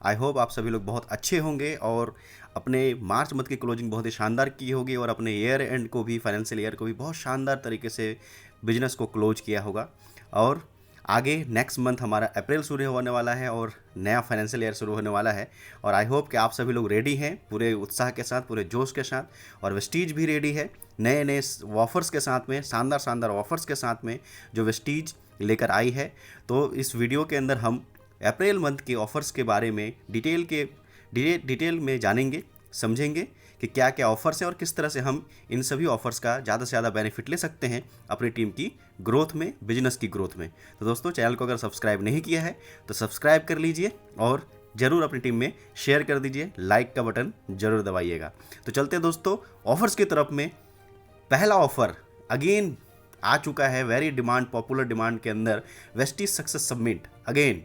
I hope आप सभी लोग बहुत अच्छे होंगे और अपने मार्च मंथ की क्लोजिंग बहुत ही शानदार की होगी और अपने ईयर एंड को भी, फाइनेंशियल ईयर को भी बहुत शानदार तरीके से बिजनेस को क्लोज किया होगा। और आगे नेक्स्ट मंथ हमारा अप्रैल शुरू होने वाला है और नया फाइनेंशियल ईयर शुरू होने वाला है। और आई होप कि आप सभी लोग रेडी हैं पूरे उत्साह के साथ, पूरे जोश के साथ, और वेस्टीज भी रेडी है नए नए ऑफर्स के साथ में, शानदार शानदार ऑफर्स के साथ में जो वेस्टीज लेकर आई है। तो इस वीडियो के अंदर हम अप्रैल मंथ के ऑफ़र्स के बारे में डिटेल में जानेंगे, समझेंगे कि क्या क्या ऑफ़र्स हैं और किस तरह से हम इन सभी ऑफ़र्स का ज़्यादा से ज़्यादा बेनिफिट ले सकते हैं अपनी टीम की ग्रोथ में, बिजनेस की ग्रोथ में। तो दोस्तों, चैनल को अगर सब्सक्राइब नहीं किया है तो सब्सक्राइब कर लीजिए और ज़रूर अपनी टीम में शेयर कर दीजिए, लाइक का बटन ज़रूर दबाइएगा। तो चलते हैं दोस्तों ऑफ़र्स की तरफ में। पहला ऑफ़र अगेन आ चुका है, वेरी डिमांड, पॉपुलर डिमांड के अंदर, वेस्टीज सक्सेस समिट अगेन,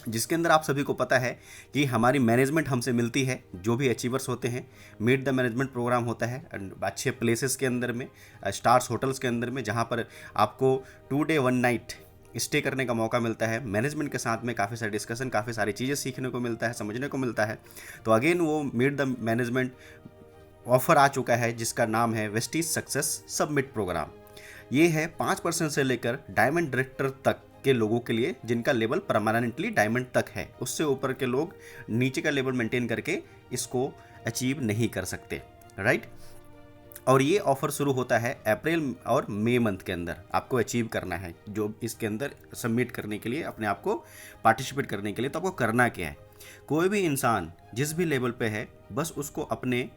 जिसके अंदर आप सभी को पता है कि हमारी मैनेजमेंट हमसे मिलती है, जो भी अचीवर्स होते हैं। मीट द मैनेजमेंट प्रोग्राम होता है अच्छे प्लेसेस के अंदर में, स्टार्स होटल्स के अंदर में, जहाँ पर आपको 2 डे 1 नाइट स्टे करने का मौका मिलता है। मैनेजमेंट के साथ में काफ़ी सारी डिस्कशन, काफ़ी सारी चीज़ें सीखने को मिलता है, समझने को मिलता है। तो अगेन वो मीट द मैनेजमेंट ऑफर आ चुका है जिसका नाम है वेस्टीज सक्सेस सबमिट प्रोग्राम। ये है 5% से लेकर डायमंड डायरेक्टर तक के लोगों के लिए जिनका लेवल परमानेंटली डायमंड तक है। उससे ऊपर के लोग नीचे का लेवल मेंटेन करके इसको अचीव नहीं कर सकते, राइट। और ये ऑफर शुरू होता है अप्रैल और मई मंथ के अंदर। आपको अचीव करना है जो इसके अंदर सबमिट करने के लिए, अपने आप को पार्टिसिपेट करने के लिए, तो आपको करना क्या है। कोई भी इंसान जिस भी लेवल पे है, बस उसको अपने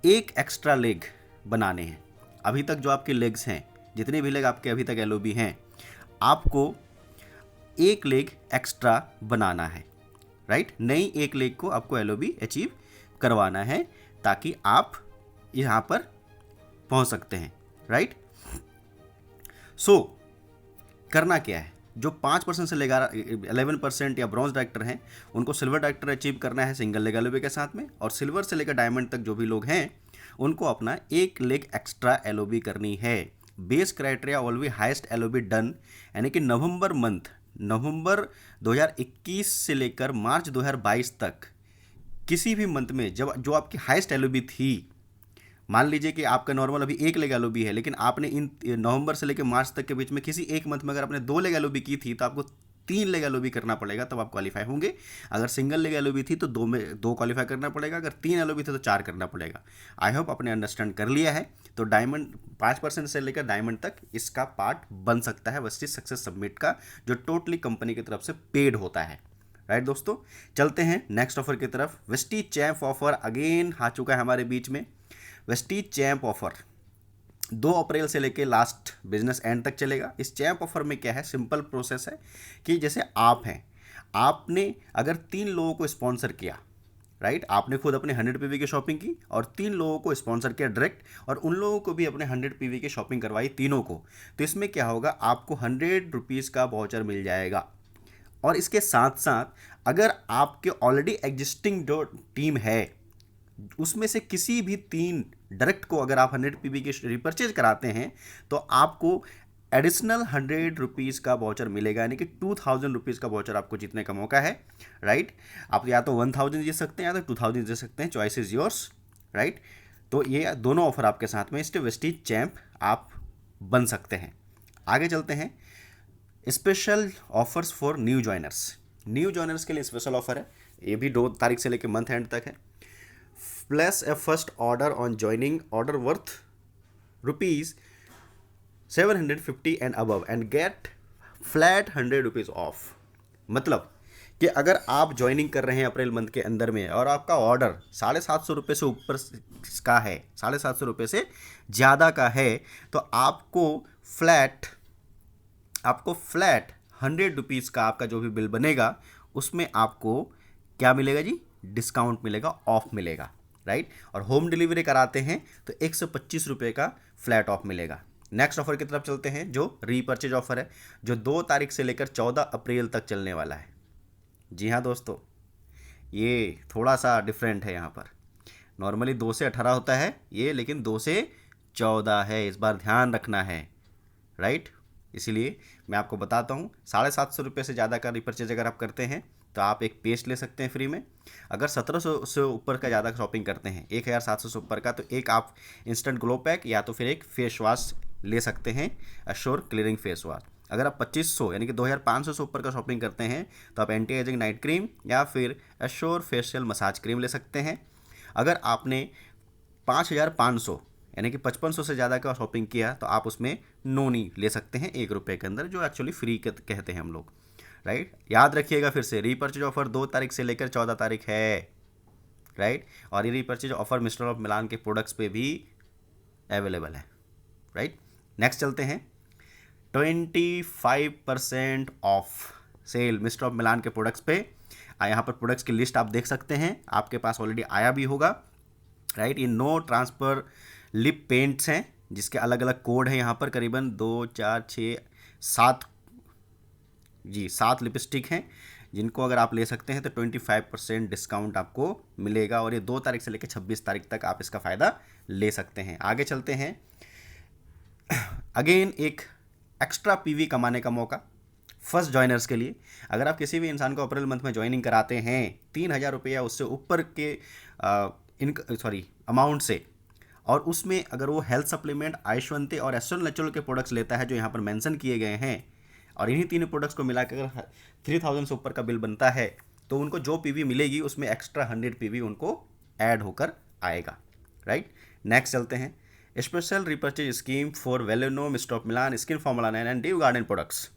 एक एक्स्ट्रा लेग बनाने हैं। अभी तक जो आपके लेग्स हैं, जितने भी लेग आपके अभी तक एलओबी हैं, आपको एक लेग एक्स्ट्रा बनाना है, राइट। नई एक लेग को आपको एलओबी अचीव करवाना है ताकि आप यहाँ पर पहुँच सकते हैं, राइट। सो करना क्या है, जो 5% से लेकर 11% या ब्रॉन्ज डायरेक्टर हैं, उनको सिल्वर डायरेक्टर अचीव करना है सिंगल लेग एलओबी के साथ में। और सिल्वर से लेकर डायमंड तक जो भी लोग हैं, उनको अपना एक लेग एक्स्ट्रा एलओबी करनी है। Base criteria all be highest LOB done, यानी कि नवंबर 2021 से लेकर मार्च 2022 तक किसी भी मंथ में जब जो आपकी हाइस्ट एलओबी थी, मान लीजिए कि आपका नॉर्मल अभी एक लेग एलओबी है, लेकिन आपने इन नवंबर से लेकर मार्च तक के बीच में किसी एक मंथ में अगर आपने 2 लेग एलओबी की थी, तो आपको 3 लेग एलओबी करना पड़ेगा, तब आप क्वालिफाई होंगे। अगर सिंगल लेग एलओबी थी तो 2 क्वालिफाई करना पड़ेगा, अगर 3 एलओबी थे तो 4 करना पड़ेगा। आई होप आपने अंडरस्टैंड कर लिया है। तो डायमंड 5% से लेकर डायमंड तक इसका पार्ट बन सकता है वेस्टीज सक्सेस सबमिट का, जो टोटली कंपनी की तरफ से पेड होता है, राइट। दोस्तों, चलते हैं नेक्स्ट ऑफर की तरफ। वेस्टीज चैंप ऑफर अगेन आ चुका है हमारे बीच में। वेस्टीज चैंप ऑफर 2 अप्रैल से लेके लास्ट बिजनेस एंड तक चलेगा। इस चैंप ऑफर में क्या है, सिंपल प्रोसेस है कि जैसे आप हैं, आपने अगर 3 लोगों को स्पॉन्सर किया, राइट, आपने खुद अपने 100 पीवी की शॉपिंग की और 3 लोगों को स्पॉन्सर किया डायरेक्ट, और उन लोगों को भी अपने 100 पीवी की शॉपिंग करवाई, तीनों को, तो इसमें क्या होगा, आपको 100 रुपीज़ का वाउचर मिल जाएगा। और इसके साथ साथ अगर आपके ऑलरेडी एग्जिस्टिंग जो टीम है, उसमें से किसी भी 3 डायरेक्ट को अगर आप 100 पीवी की रिपर्चेज कराते हैं, तो आपको एडिशनल 100 रुपीज़ का वाउचर मिलेगा, यानी कि 2000 रुपीज़ का वाउचर आपको जीतने का मौका है, राइट। आप या तो 1000 जीत सकते हैं या तो 2000 जीत सकते हैं, चॉइस इज योर्स, राइट। तो ये दोनों ऑफर आपके साथ में, इसके वेस्टीज चैंप आप बन सकते हैं। आगे चलते हैं। Special offers for new joiners के लिए स्पेशल ऑफर है। ये भी 2 तारीख से लेकर मंथ एंड तक है। Place a first order on joining, order worth rupees 750 and above and get flat 100 rupees of. मतलब कि अगर आप ज्वाइनिंग कर रहे हैं अप्रैल मंथ के अंदर में और आपका ऑर्डर 750 रुपये से ऊपर का है, 750 रुपये से ज़्यादा का है, तो आपको फ्लैट 100 रुपीज़ का आपका जो भी बिल बनेगा, उसमें आपको क्या मिलेगा जी, डिस्काउंट मिलेगा, ऑफ मिलेगा, राइट। और होम डिलीवरी कराते हैं तो 125 रुपये का फ्लैट ऑफ मिलेगा। नेक्स्ट ऑफर की तरफ चलते हैं, जो रीपर्चेज ऑफर है, जो 2 तारीख से लेकर 14 अप्रैल तक चलने वाला है। जी हाँ दोस्तों, ये थोड़ा सा डिफरेंट है। यहाँ पर नॉर्मली 2 से 18 होता है ये, लेकिन 2 से 14 है, इस बार ध्यान रखना है, राइट। इसीलिए मैं आपको बताता हूँ, 750 रुपये से ज़्यादा का रिपर्चेज अगर आप करते हैं तो आप एक पेस्ट ले सकते हैं फ्री में। अगर 1700 से ऊपर का ज़्यादा शॉपिंग करते हैं, 1700 से ऊपर का, तो एक आप इंस्टेंट ग्लो पैक या तो फिर एक फेस वॉश ले सकते हैं, एश्योर क्लियरिंग फेस वॉश। अगर आप 2500 यानी कि 2500 से ऊपर का शॉपिंग करते हैं तो आप एंटी एजिंग नाइट क्रीम या फिर एश्योर फेशियल मसाज क्रीम ले सकते हैं। अगर आपने 5500 यानी कि 5500 से ज़्यादा का शॉपिंग किया तो आप उसमें नोनी ले सकते हैं ₹1 के अंदर, जो एक्चुअली फ्री कहते हैं हम लोग, राइट। याद रखिएगा फिर से, रीपर्चेज ऑफर 2 तारीख से लेकर 14 तारीख है, राइट। और ये repurchase offer mister of Milan के प्रोडक्ट्स पे भी अवेलेबल है, राइट। नेक्स्ट चलते हैं, 25% off sale mister of Milan के प्रोडक्ट्स पे। यहाँ पर प्रोडक्ट्स की लिस्ट आप देख सकते हैं, आपके पास ऑलरेडी आया भी होगा, राइट। ये नो ट्रांसफर लिप पेंट्स हैं जिसके अलग अलग कोड हैं यहाँ पर, करीबन 2 4 6 7 जी 7 लिपस्टिक हैं, जिनको अगर आप ले सकते हैं तो 25% डिस्काउंट आपको मिलेगा। और ये 2 तारीख से लेकर 26 तारीख तक आप इसका फ़ायदा ले सकते हैं। आगे चलते हैं, अगेन एक एक्स्ट्रा पीवी कमाने का मौका फर्स्ट जॉइनर्स के लिए। अगर आप किसी भी इंसान को अप्रैल मंथ में ज्वाइनिंग कराते हैं 3000 रुपये या उससे ऊपर के अमाउंट से, और उसमें अगर वो हेल्थ सप्लीमेंट, आयुष्वंती और एस्ट्रल नेचुरल के प्रोडक्ट्स लेता है जो यहाँ पर मेंशन किए गए हैं, और इन्हीं तीनों प्रोडक्ट्स को मिलाकर अगर 3000 से ऊपर का बिल बनता है तो उनको जो पीवी मिलेगी उसमें एक्स्ट्रा 100 पीवी उनको ऐड होकर आएगा, राइट। नेक्स्ट चलते हैं, special repurchase scheme for Velano, mister of Milan, skin formula 9 and dew garden products,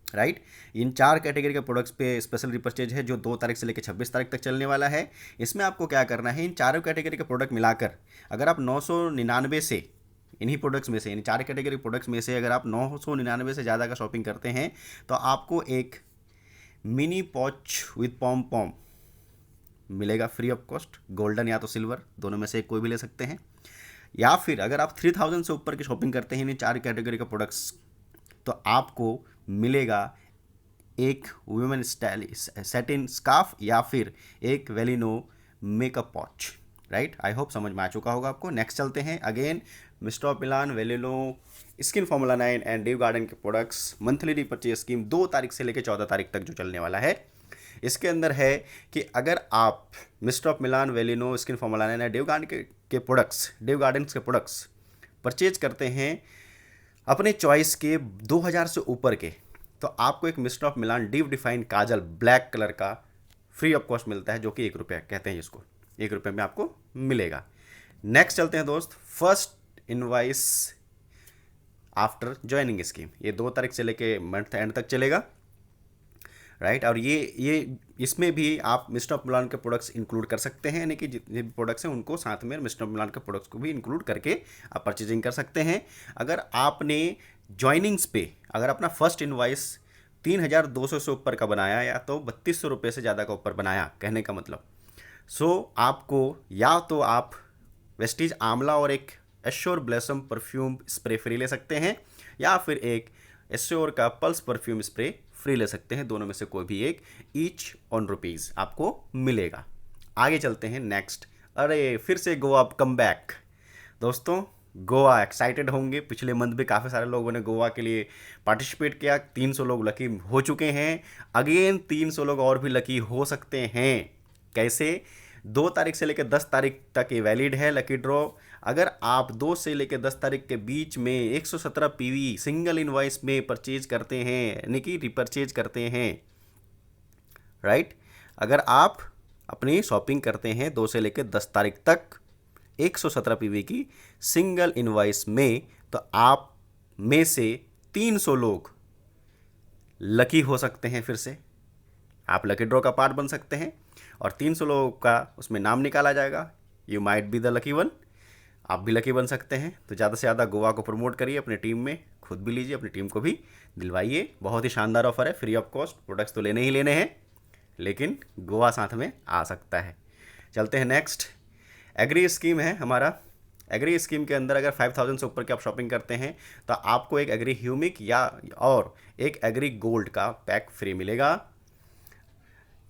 right. इन 4 कैटेगरी के प्रोडक्ट्स पे स्पेशल रिपर्चेज है जो 2 तारीख से लेकर 26 तारीख तक चलने वाला है। इसमें आपको क्या करना है, इन चारों कैटेगरी के प्रोडक्ट मिलाकर अगर आप 999 से, इन्हीं प्रोडक्ट्स में से, इन 4 कैटेगरी प्रोडक्ट्स में से अगर आप 999 से ज़्यादा का शॉपिंग करते हैं तो आपको एक मिनी पॉच विथ पॉम पॉम मिलेगा फ्री ऑफ कॉस्ट, गोल्डन या तो सिल्वर, दोनों में से कोई भी ले सकते हैं। या फिर अगर आप 3000 से ऊपर की शॉपिंग करते हैं इन 4 कैटेगरी के प्रोडक्ट्स तो आपको मिलेगा एक वुमेन स्टाइल सेटिन स्कार्फ या फिर एक Velano makeup pouch, right. I hope समझ में आ चुका होगा आपको। नेक्स्ट चलते हैं, again mister of Milan, Velano, skin formula 9 and dew garden के प्रोडक्ट्स मंथली रिपर्चेज स्कीम 2 तारीख से लेकर 14 तारीख तक जो चलने वाला है। इसके अंदर है कि अगर आप mister of Milan, Velano, skin formula 9 and dew garden के प्रोडक्ट्स, ड्यू गार्डन्स के प्रोडक्ट्स परचेज करते हैं अपने चॉइस के 2000 से ऊपर के, तो आपको एक mister of Milan deep defined Kajal black colour का फ्री ऑफ कॉस्ट मिलता है, जो कि ₹1 कहते हैं जिसको, ₹1 में आपको मिलेगा। नेक्स्ट चलते हैं दोस्त, first invoice after joining scheme, ये 2 तारीख से लेके मंथ एंड तक चलेगा, राइट। और ये इसमें भी आप मिस्टर ऑफ मिलान के प्रोडक्ट्स इंक्लूड कर सकते हैं, यानी कि जितने भी प्रोडक्ट्स हैं उनको साथ में मिस्टर ऑफ मिलान के प्रोडक्ट्स को भी इंक्लूड करके आप परचेजिंग कर सकते हैं। अगर आपने ज्वाइनिंग्स पे अगर अपना फर्स्ट इनवाइस 3200 से ऊपर का बनाया या तो 3200 रुपये से ज़्यादा का ऊपर बनाया, कहने का मतलब, सो आपको या तो आप वेस्टीज आंवला और एक assure blossom perfume spray free ले सकते हैं, या फिर एक एश्योर का पल्स परफ्यूम स्प्रे फ्री ले सकते हैं, दोनों में से कोई भी एक, ईच ऑन रुपीज़ आपको मिलेगा। आगे चलते हैं नेक्स्ट, अरे फिर से गोवा कम बैक दोस्तों, गोवा एक्साइटेड होंगे, पिछले मंथ भी काफ़ी सारे लोगों ने गोवा के लिए पार्टिसिपेट किया, 300 लोग लकी हो चुके हैं, अगेन 300 लोग और भी लकी हो सकते हैं। कैसे? 2 तारीख से लेकर 10 तारीख तक ये वैलिड है लकी ड्रॉ। अगर आप 2 से लेकर 10 तारीख के बीच में 117 पीवी सिंगल इनवॉइस में परचेज करते हैं, यानी कि रिपर्चेज करते हैं, राइट। अगर आप अपनी शॉपिंग करते हैं 2 से लेकर 10 तारीख तक 117 पीवी की सिंगल इनवॉइस में, तो आप में से 300 लोग लकी हो सकते हैं। फिर से आप लकी ड्रॉ का पार्ट बन सकते हैं और 300 लोगों का उसमें नाम निकाला जाएगा। You might be the lucky one, आप भी लकी बन सकते हैं। तो ज़्यादा से ज़्यादा गोवा को प्रमोट करिए अपनी टीम में, खुद भी लीजिए, अपनी टीम को भी दिलवाइए। बहुत ही शानदार ऑफर है, फ्री ऑफ कॉस्ट, प्रोडक्ट्स तो लेने ही लेने हैं, लेकिन गोवा साथ में आ सकता है। चलते हैं नेक्स्ट, एग्री स्कीम है हमारा। एग्री स्कीम के अंदर अगर 5000 से ऊपर की आप शॉपिंग करते हैं तो आपको एक एग्री ह्यूमिक या और एक एग्री गोल्ड का पैक फ्री मिलेगा।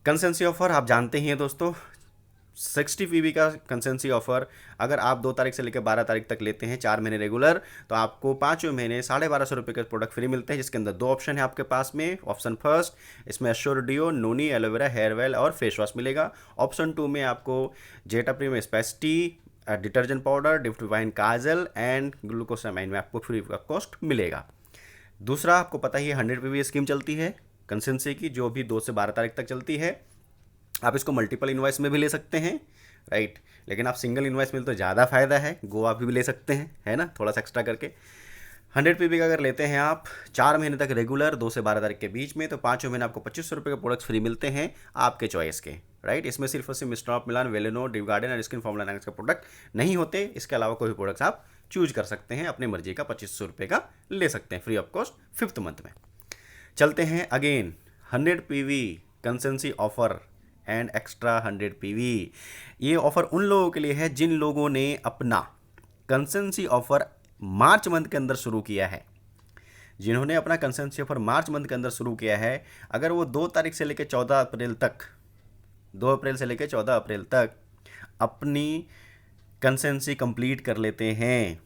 कंसेंसी ऑफर आप जानते ही हैं दोस्तों, 60 पीवी का कंसेंसी ऑफर अगर आप 2 तारीख से लेकर 12 तारीख तक लेते हैं 4 महीने रेगुलर, तो आपको 5वें महीने 1250 के प्रोडक्ट फ्री मिलते हैं, जिसके अंदर 2 ऑप्शन है आपके पास में। ऑप्शन फर्स्ट, इसमें assure deo, noni, aloe vera hair oil और फेस वॉश मिलेगा। ऑप्शन 2 में आपको zeta premium spice tea, detergent powder, divine kajal and glucosamine में आपको फ्री का कॉस्ट मिलेगा। दूसरा, आपको पता ही है 100 पीवी स्कीम चलती है कंसेंसी की, जो भी 2 से 12 तारीख तक चलती है। आप इसको मल्टीपल इन्वाइस में भी ले सकते हैं, राइट, लेकिन आप सिंगल इन्वाइस में तो ज़्यादा फायदा है, गोवा भी ले सकते हैं, है ना, थोड़ा सा एक्स्ट्रा करके। 100 पीवी का अगर लेते हैं आप 4 महीने तक रेगुलर 2 से 12 तारीख के बीच में, तो 5वें महीने आपको 2500 के प्रोडक्ट्स फ्री मिलते हैं आपके चॉइस के, राइट। इसमें सिर्फ और सिर्फ mister of Milan, Velano, dew garden और स्किन फॉर्मूला नाइन्स का प्रोडक्ट नहीं होते। इसके अलावा कोई भी प्रोडक्ट्स आप चूज कर सकते हैं, अपनी मर्जी का 2500 का ले सकते हैं free of cost 5th month में। चलते हैं again 100 PV consistency offer and extra 100 PV. ये ऑफर उन लोगों के लिए है जिन लोगों ने अपना कंसेंसी ऑफर मार्च मंथ के अंदर शुरू किया है। जिन्होंने अपना कंसेंसी ऑफर मार्च मंथ के अंदर शुरू किया है, अगर वो 2 तारीख से लेकर 14 अप्रैल तक, 2 अप्रैल से लेकर 14 अप्रैल तक अपनी कंसेंसी कंप्लीट कर लेते हैं,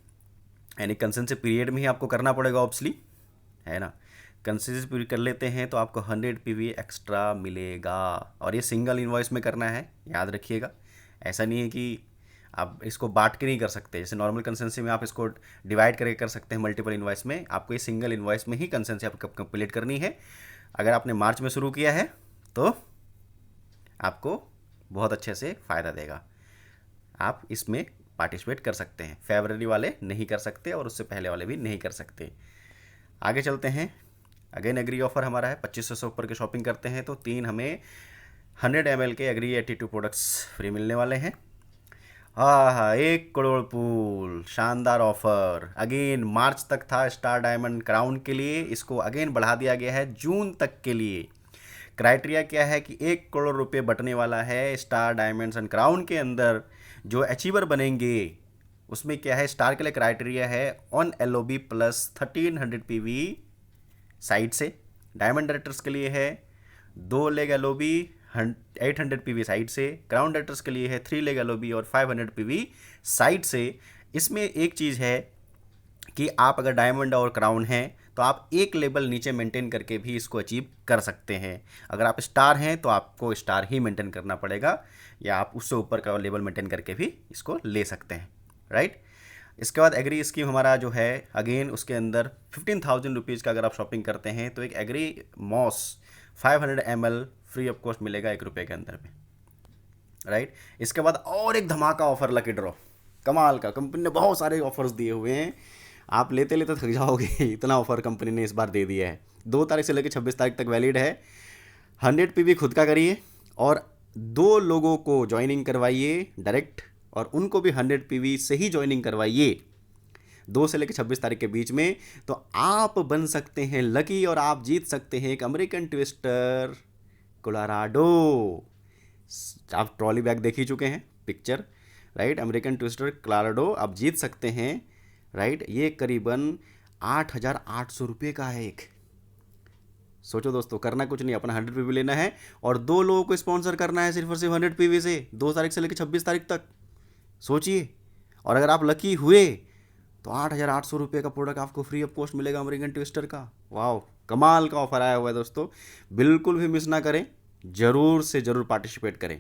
यानी कंसेंसी पीरियड में ही आपको करना पड़ेगा ऑब्वियसली, है ना, कंसेंसी पूरी कर लेते हैं तो आपको 100 पीवी एक्स्ट्रा मिलेगा। और ये सिंगल इनवॉइस में करना है, याद रखिएगा। ऐसा नहीं है कि आप इसको बांट के नहीं कर सकते, जैसे नॉर्मल कंसेंसी में आप इसको डिवाइड करके कर सकते हैं मल्टीपल इनवॉइस में। आपको ये सिंगल इनवॉइस में ही कंसेंसी आपको कंप्लीट करनी है। अगर आपने मार्च में शुरू किया है तो आपको बहुत अच्छे से फ़ायदा देगा, आप इसमें पार्टिसिपेट कर सकते हैं। फरवरी वाले नहीं कर सकते और उससे पहले वाले भी नहीं कर सकते। आगे चलते हैं। अगेन एग्री ऑफर हमारा है, 2500 से ऊपर के शॉपिंग करते हैं तो 3 हमें 100 ml के एग्री 82 प्रोडक्ट्स फ्री मिलने वाले हैं। हाँ हाँ, 1 करोड़ पूल, शानदार ऑफर। अगेन मार्च तक था स्टार डायमंड क्राउन के लिए, इसको अगेन बढ़ा दिया गया है जून तक के लिए। क्राइटेरिया क्या है कि 1 करोड़ रुपये बटने वाला है स्टार डायमंड्स एंड क्राउन के अंदर। जो अचीवर बनेंगे उसमें क्या है, स्टार के लिए क्राइटेरिया है on LOB plus 1300 PV side से। डायमंड डायरेक्टर्स के लिए है 2 लेग LOB 800 पीवी साइड से। क्राउन डायरेक्टर्स के लिए है 3 लेग LOB और 500 पीवी साइड से। इसमें एक चीज़ है कि आप अगर डायमंड और क्राउन हैं तो आप एक लेवल नीचे मेंटेन करके भी इसको अचीव कर सकते हैं। अगर आप स्टार हैं तो आपको स्टार ही मेंटेन करना पड़ेगा, या आप उससे ऊपर का लेवल मेंटेन करके भी इसको ले सकते हैं, राइट। इसके बाद एग्री स्कीम हमारा जो है, अगेन उसके अंदर 15,000 रुपीज़ का अगर आप शॉपिंग करते हैं तो एक एग्री मॉस 500 ml फ्री ऑफ कॉस्ट मिलेगा 1 रुपये के अंदर में, राइट। इसके बाद और एक धमाका ऑफर, लकी ड्रॉ, कमाल का। कंपनी ने बहुत सारे ऑफर्स दिए हुए हैं, आप लेते लेते थक जाओगे, इतना ऑफर कंपनी ने इस बार दे दिया है। 2 तारीख से लेकर 26 तारीख तक वैलिड है। 100 पीवी खुद का करिए और 2 लोगों को ज्वाइनिंग करवाइए डायरेक्ट, और उनको भी 100 पीवी से ही ज्वाइनिंग करवाइए 2 से लेकर 26 तारीख के बीच में, तो आप बन सकते हैं लकी और आप जीत सकते हैं एक अमेरिकन ट्विस्टर कोलोराडो। आप ट्रॉली बैग देख ही चुके हैं picture, right. American twister Colorado आप जीत सकते हैं, राइट। ये करीबन 8,800 रुपये का है एक। सोचो दोस्तों, करना कुछ नहीं, अपना 100 पीवी लेना है और 2 लोगों को स्पॉन्सर करना है सिर्फ और सिर्फ 100 पीवी से 2 तारीख से लेकर 26 तारीख तक। सोचिए, और अगर आप लकी हुए तो 8,800 रुपये का प्रोडक्ट आपको फ्री ऑफ कॉस्ट मिलेगा अमेरिकन ट्विस्टर का। वाह, कमाल का ऑफर आया हुआ है दोस्तों, बिल्कुल भी मिस ना करें, ज़रूर से ज़रूर पार्टिसिपेट करें।